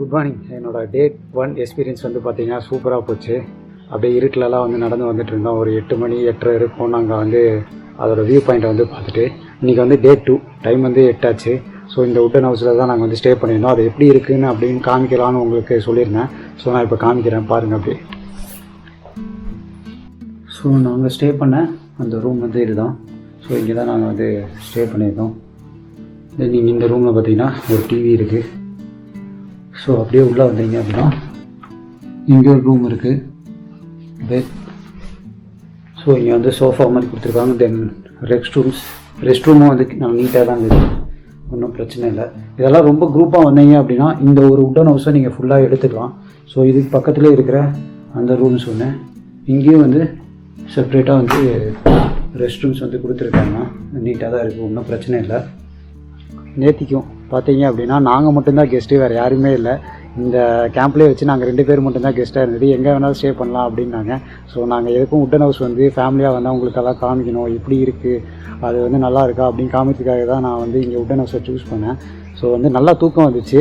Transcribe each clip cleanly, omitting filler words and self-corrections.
Good morning. என்னோட டே 1 experience வந்து பார்த்தீங்கன்னா சூப்பராக போச்சு. அப்படியே இருட்டிலலாம் வந்து நடந்து வந்துட்டு இருந்தோம். ஒரு 8 மணி 8:30 இருக்கும். நாங்கள் வந்து அதோட வியூ பாயிண்ட்டை வந்து பார்த்துட்டு இன்றைக்கி வந்து டே 2 டைம் வந்து 8 ஆச்சு. ஸோ இந்த உட்டன் ஹவுஸில் தான் நாங்கள் வந்து ஸ்டே பண்ணியிருந்தோம். அது எப்படி இருக்குன்னு அப்படின்னு காமிக்கலான்னு உங்களுக்கு சொல்லியிருந்தேன். ஸோ நான் இப்போ காமிக்கிறேன் பாருங்கள் அப்படியே. ஸோ நாங்கள் ஸ்டே பண்ண அந்த ரூம் வந்து இதுதான். ஸோ இங்கே தான் நாங்கள் வந்து ஸ்டே பண்ணியிருந்தோம். நீங்கள் இந்த ரூமில் பார்த்தீங்கன்னா ஒரு டிவி இருக்குது. ஸோ அப்படியே உள்ளே வந்தீங்க அப்படின்னா இங்கே ஒரு ரூம் இருக்குது, பெட். ஸோ இங்கே வந்து சோஃபா மாதிரி கொடுத்துருக்காங்க. தென் ரெஸ்ட் ரூமும் வந்து நம்ம நீட்டாக தான் இருக்குது, ஒன்றும் பிரச்சனை இல்லை. இதெல்லாம் ரொம்ப குரூப்பாக வந்தீங்க அப்படின்னா இந்த ஒரு உட்டன் ஹவுஸை நீங்கள் ஃபுல்லாக எடுத்துக்கலாம். ஸோ இதுக்கு பக்கத்துலேயே இருக்கிற அந்த ரூம்ஸ் ஒன்று, இங்கேயும் வந்து செப்ரேட்டாக வந்து ரெஸ்ட் ரூம்ஸ் வந்து கொடுத்துருக்காங்க. நீட்டாக தான் இருக்குது, ஒன்றும் பிரச்சனை இல்லை. நேத்திக்கும் பார்த்தீங்க அப்படின்னா நாங்கள் மட்டும்தான் கெஸ்ட்டு, வேறு யாருமே இல்லை. இந்த கேம்ப்லேயே வச்சு நாங்கள் 2 பேர் மட்டும்தான் கெஸ்ட்டாக இருந்தது. எங்கே வேணாலும் ஸ்டே பண்ணலாம் அப்படின்னாங்க. ஸோ நாங்கள் எதுக்கும் உட்டன் ஹவுஸ் வந்து ஃபேமிலியாக வந்தால் உங்களுக்கெல்லாம் காமிக்கணும், எப்படி இருக்குது, அது வந்து நல்லா இருக்கா அப்படின்னு காமிக்கிறதுக்காக தான் நான் வந்து இங்கே உட்டன் ஹவுஸை சூஸ் பண்ணேன். ஸோ வந்து நல்லா தூக்கம் வந்துச்சு.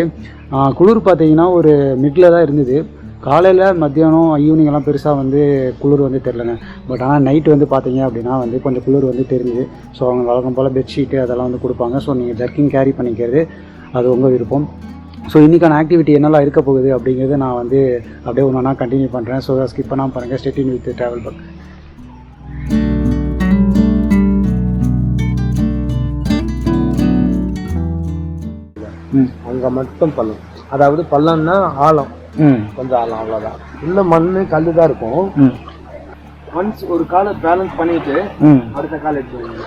குளிர் பார்த்தீங்கன்னா ஒரு மிடில் தான் இருந்தது. காலையில் மத்தியானம் ஈவினிங்கெல்லாம் பெருசாக வந்து குளிர் வந்து தெரிலங்க. பட் ஆனால் நைட்டு வந்து பார்த்தீங்க அப்படின்னா வந்து கொஞ்சம் குளிர் வந்து தெரியுது. ஸோ அவங்க வழக்கம் போல் பெட்ஷீட்டு அதெல்லாம் வந்து கொடுப்பாங்க. ஸோ நீங்கள் ஜர்க்கின் கேரி பண்ணிக்கிறது அது உங்கள் விருப்பம். ஸோ இன்றைக்கான ஆக்டிவிட்டி என்னெல்லாம் இருக்க போகுது அப்படிங்கிறது நான் வந்து அப்படியே ஒன்றா கண்டினியூ பண்ணுறேன். ஸோ ஸ்கிப் பண்ணாமல் பாருங்கள். Stay tune with TravelBugg. அங்கே மட்டும் பள்ளம், அதாவது பள்ளம்னா ஆழம், கொஞ்சம் ஆழம், அவ்வளோதான். உள்ள மண் கல் தான் இருக்கும். ஒன்ஸ் ஒரு காலை பேலன்ஸ் பண்ணிட்டு அடுத்த காலை எடுத்துருவீங்க.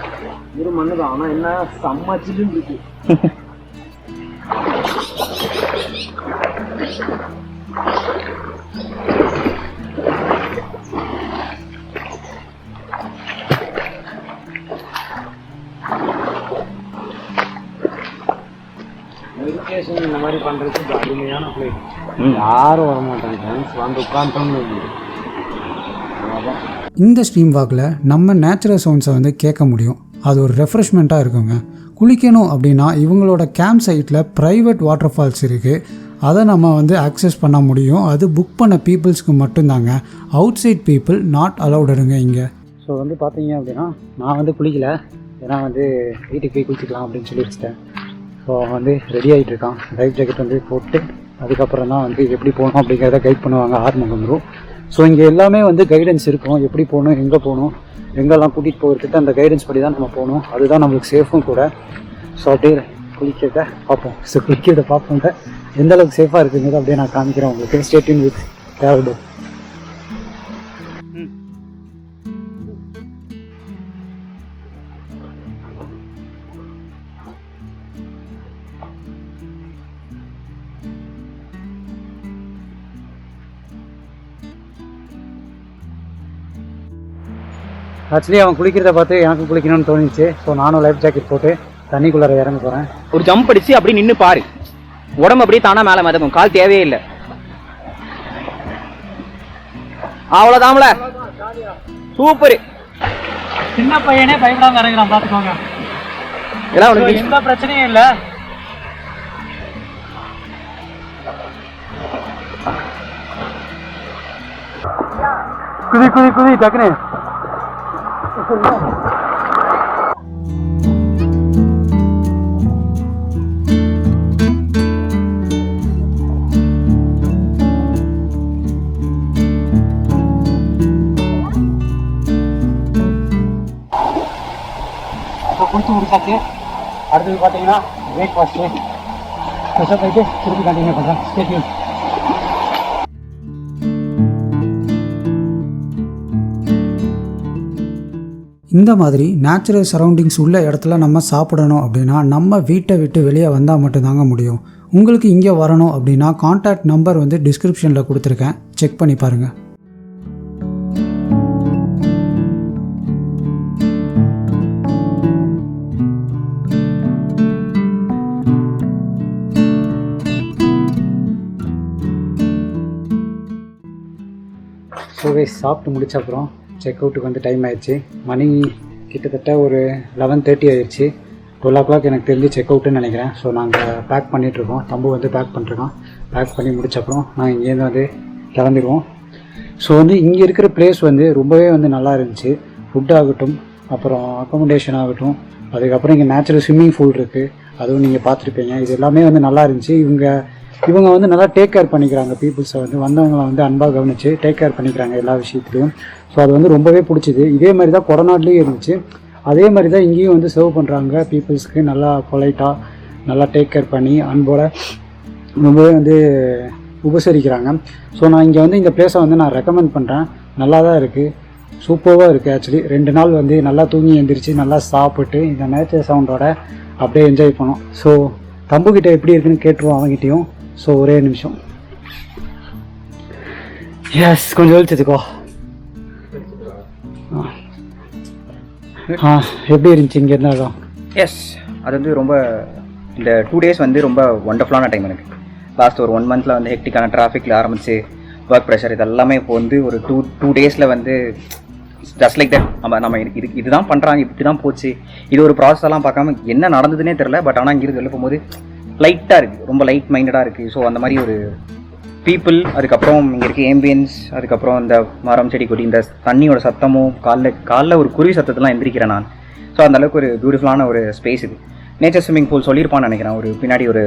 வெறும் மண்ணு தான், ஆனால் என்ன செம்ம சில்லுன்னு இருக்கு. மெடிடேஷன் இந்த மாதிரி பண்ணுறதுக்கு அருமையான பிளேஸ். யாரும் வரமாட்டாங்க, ஃப்ரெண்ட்ஸ் வந்து உட்காந்துட்டோம்னு. இந்த ஸ்ட்ரீம் வாக்கில் நம்ம நேச்சுரல் சவுண்ட்ஸை வந்து கேட்க முடியும். அது ஒரு ரெஃப்ரெஷ்மெண்ட்டாக இருக்குங்க. குளிக்கணும் அப்படின்னா இவங்களோட கேம்ப் சைட்டில் ப்ரைவேட் வாட்டர் ஃபால்ஸ் இருக்குது. அதை நம்ம வந்து ஆக்சஸ் பண்ண முடியும். அது புக் பண்ண பீப்புள்ஸ்க்கு மட்டும்தாங்க. அவுட் சைட் பீப்புள் நாட் அலௌடுங்க இங்கே. ஸோ வந்து பார்த்தீங்க அப்படின்னா நான் வந்து குளிக்கலை, ஏன்னா வந்து வீட்டுக்கு போய் குளிச்சிக்கலாம் அப்படின்னு சொல்லி வச்சுட்டேன். ஸோ அவன் வந்து ரெடி ஆகிட்டு இருக்கான். லைஃப் ஜாக்கெட் வந்து போட்டு அதுக்கப்புறம் தான் வந்து எப்படி போகணும் அப்படிங்கிறத கைட் பண்ணுவாங்க ஆர்மம் வந்துடும். ஸோ இங்கே எல்லாமே வந்து கைடன்ஸ் இருக்கும், எப்படி போகணும், எங்கே போகணும், எங்கெல்லாம் கூட்டிகிட்டு போகிறதுக்கு அந்த கைடன்ஸ் படி தான் நம்ம போகணும். அதுதான் நம்மளுக்கு சேஃபும் கூட. ஸோ அப்படியே குளிக்கிறத பார்ப்போம். ஸோ குளிக்கிறத பார்ப்போங்க, எந்த அளவுக்கு சேஃபாக இருக்குங்கிறது அப்படியே நான் காமிக்கிறேன் உங்களுக்கு. Stay tune with TravelBugg. Actually அவன் குளிக்கிறத பார்த்து எனக்கு குளிக்கணும்னு தோணிச்சு. ஸோ நானும் லைஃப் ஜாக்கெட் போட்டு தண்ணிக்குள்ளார இறங்க போகிறேன். ஒரு ஜம்ப் அடிச்சு அப்படி நின்று பாரு, உடம்பு அப்படியே தானா மேலே மிதக்கும், கால் தேவையே இல்லை. அவ்வளோதான்ல, சூப்பர். சின்ன பையனே பயப்படாம இறங்குறான், பார்த்துக்கோங்க. எல்லாம் உனக்கு எந்த பிரச்சனையும் இல்லை. குதி குதி குதி டக்குனு. குளிச்சு முடிச்சாச்சு. அடுத்தது பார்த்தீங்கன்னா பிரேக்ஃபாஸ்ட்டு. ஃப்ரெஷ்ஷாக போயிட்டு திருப்பி கண்டினியூ பண்ணுறேன். Stay tune. இந்த மாதிரி நேச்சுரல் சரௌண்டிங்ஸ் உள்ள இடத்துல நம்ம சாப்பிடணும் அப்படின்னா நம்ம வீட்டை விட்டு வெளியே வந்தால் மட்டும்தாங்க முடியும். உங்களுக்கு இங்கே வரணும் அப்படின்னா கான்டாக்ட் நம்பர் வந்து டிஸ்கிரிப்ஷனில் கொடுத்துருக்கேன், செக் பண்ணி பாருங்கள். ஸோ சாப்பிட்டு முடிச்ச அப்புறம் செக் அவுட்டுக்கு வந்து டைம் ஆயிடுச்சு. மணி கிட்டத்தட்ட ஒரு 11:30 ஆயிடுச்சு. 12 o'clock எனக்கு தெரிஞ்சு செக் அவுட்டுன்னு நினைக்கிறேன். ஸோ நாங்கள் பேக் பண்ணிகிட்ருக்கோம். தம்பு வந்து பேக் பண்ணிருக்கோம். பேக் பண்ணி முடிச்சப்பறம் நாங்கள் இங்கேருந்து வந்து கிளம்பிடுவோம். ஸோ வந்து இங்கே இருக்கிற பிளேஸ் வந்து ரொம்பவே வந்து நல்லா இருந்துச்சு. ஃபுட் ஆகட்டும், அப்புறம் அக்கோமடேஷன் ஆகட்டும், அதுக்கப்புறம் இங்கே நேச்சுரல் ஸ்விம்மிங் பூல் இருக்குது, அதுவும் நீங்கள் பார்த்துருப்பீங்க. இது எல்லாமே வந்து நல்லா இருந்துச்சு. இவங்க வந்து நல்லா டேக் கேர் பண்ணிக்கிறாங்க. பீப்புள்ஸை வந்து வந்தவங்களை வந்து அன்பாக கவனித்து டேக் கேர் பண்ணிக்கிறாங்க எல்லா விஷயத்துலையும். ஸோ அது வந்து ரொம்பவே பிடிச்சிது. இதே மாதிரி தான் கொடநாட்லேயும் இருந்துச்சு. அதே மாதிரி தான் இங்கேயும் வந்து சர்வ் பண்ணுறாங்க பீப்புள்ஸ்க்கு. நல்லா பொலைட்டாக நல்லா டேக் கேர் பண்ணி அன்போட ரொம்பவே வந்து உபசரிக்கிறாங்க. ஸோ நான் இங்கே வந்து இந்த பிளேஸை வந்து நான் ரெக்கமெண்ட் பண்ணுறேன். நல்லா தான் இருக்குது, சூப்பராக இருக்குது. ஆக்சுவலி 2 நாள் வந்து நல்லா தூங்கி எழுந்திரிச்சு நல்லா சாப்பிட்டு இந்த நேச்சர் சவுண்டோட அப்படியே என்ஜாய் பண்ணோம். ஸோ தம்புக்கிட்ட எப்படி இருக்குன்னு கேட்டுருவோம் அவங்ககிட்டையும். ஸோ ஒரே நிமிஷம். எஸ், கொஞ்சம் வெளிச்சத்துக்கோ. எப்படி இருந்துச்சு இங்கே இருந்தாலும்? எஸ், அது வந்து ரொம்ப இந்த 2 days வந்து ரொம்ப ஒண்டர்ஃபுல்லான டைம் எனக்கு. லாஸ்ட் ஒரு 1 monthல வந்து ஹெக்டிக்கான டிராஃபிக்கில் ஆரம்பிச்சு ஒர்க் ப்ரெஷர் இதெல்லாமே இப்போ வந்து ஒரு டூ டேஸில் வந்து ஜஸ்ட் லைக் தட் நம்ம இதுதான் பண்ணுறாங்க, இப்படி தான் போச்சு, இது ஒரு ப்ராசஸ் எல்லாம் பார்க்காம என்ன நடந்ததுன்னே தெரில. பட் ஆனால் இங்கே வெளில போகும்போது லைட்டாக இருக்குது, ரொம்ப லைட் மைண்டடாக இருக்குது. ஸோ அந்த மாதிரி ஒரு பீப்புள், அதுக்கப்புறம் இங்கே இருக்க ஏம்பியன்ஸ், அதுக்கப்புறம் இந்த மரம் செடி கொடி, இந்த தண்ணியோட சத்தமும் காலைல ஒரு குருவி சத்தத்தெல்லாம் எந்திரிக்கிறேன் நான். ஸோ அந்தளவுக்கு ஒரு பியூட்டிஃபுல்லான ஒரு ஸ்பேஸ் இது. நேச்சர் ஸ்விம்மிங் பூல் சொல்லியிருப்பான்னு நினைக்கிறேன். ஒரு பின்னாடி ஒரு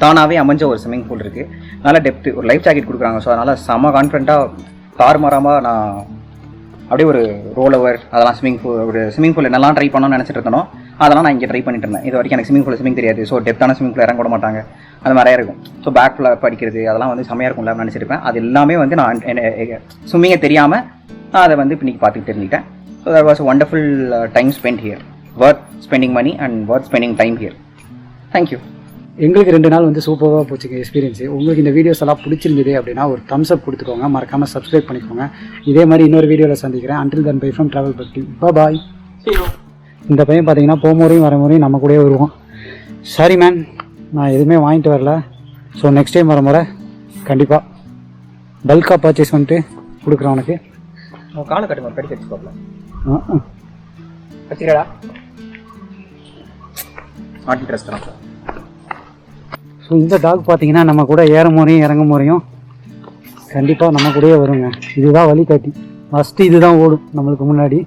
தானாகவே அமைஞ்ச ஒரு ஸ்விம்மிங் பூல் இருக்குது. நல்லா டெப்த்து, ஒரு லைஃப் ஜாக்கெட் கொடுக்குறாங்க. ஸோ அதனால் செம்ம கான்ஃபிடண்ட்டாக தாறுமாறாமல் நான் அப்படியே ஒரு ரோல் ஓவர் அதெல்லாம் ஸ்விம்மிங் பூல் என்னெல்லாம் ட்ரை பண்ணணும்னு நினச்சிட்டு இருந்தனோ அதெல்லாம் நான் இங்கே ட்ரை பண்ணிட்டு இருந்தேன். இது வரைக்கும் எனக்கு ஸ்விம்மிங் தெரியாது. ஸோ டெப்த்தான ஸ்விம்மிங் பூல் இறங்க விட மாட்டாங்க, அது நிறையா இருக்கும். ஸோ பேக்கில் படிக்கிறது அதெல்லாம் வந்து செம்மையாக இருக்கும்ல நினச்சிருப்பேன். அது எல்லாமே வந்து நான் ஸ்விம்மிங்கை தெரியாமல் நான் அதை வந்து இன்றைக்கி பார்த்துட்டு தெரிஞ்சுக்கிட்டேன். So that was wonderful time spend here. Worth spending money and worth spending time here. Thank you. எங்களுக்கு 2 நாள் வந்து சூப்பராக போச்சுங்க எக்ஸ்பீரியன்ஸு. உங்களுக்கு இந்த வீடியோஸ் எல்லாம் பிடிச்சிருந்தது அப்படின்னா ஒரு தம்ஸ் அப் கொடுத்துக்கோங்க, மறக்காமல் சப்ஸ்கிரைப் பண்ணிக்கோங்க. இதே மாதிரி இன்னொரு வீடியோவில் சந்திக்கிறேன். Until then by from TravelBugg. பாய். இந்த பையன் பார்த்தீங்கன்னா போகும்போதையும் வரமுறையும் நம்ம கூடயே வருவோம். சாரி மேன், நான் எதுவுமே வாங்கிட்டு வரல. ஸோ நெக்ஸ்ட் டைம் வர முறை கண்டிப்பாக பல்காக பர்ச்சேஸ் பண்ணிட்டு கொடுக்குறேன் உனக்கு. காலை கட்டுமா கட்டி கட்டி பார்க்கலாம். கட்டிடா ஆட்டி ட்ரெஸ் தான். ஸோ இந்த டாக் பார்த்தீங்கன்னா நம்ம கூட ஏறும் முறையும் இறங்கும் முறையும் கண்டிப்பாக நம்ம கூடயே வருங்க. இதுதான் வழிகாட்டி. ஃபஸ்ட்டு இதுதான் ஓடும் நம்மளுக்கு முன்னாடி.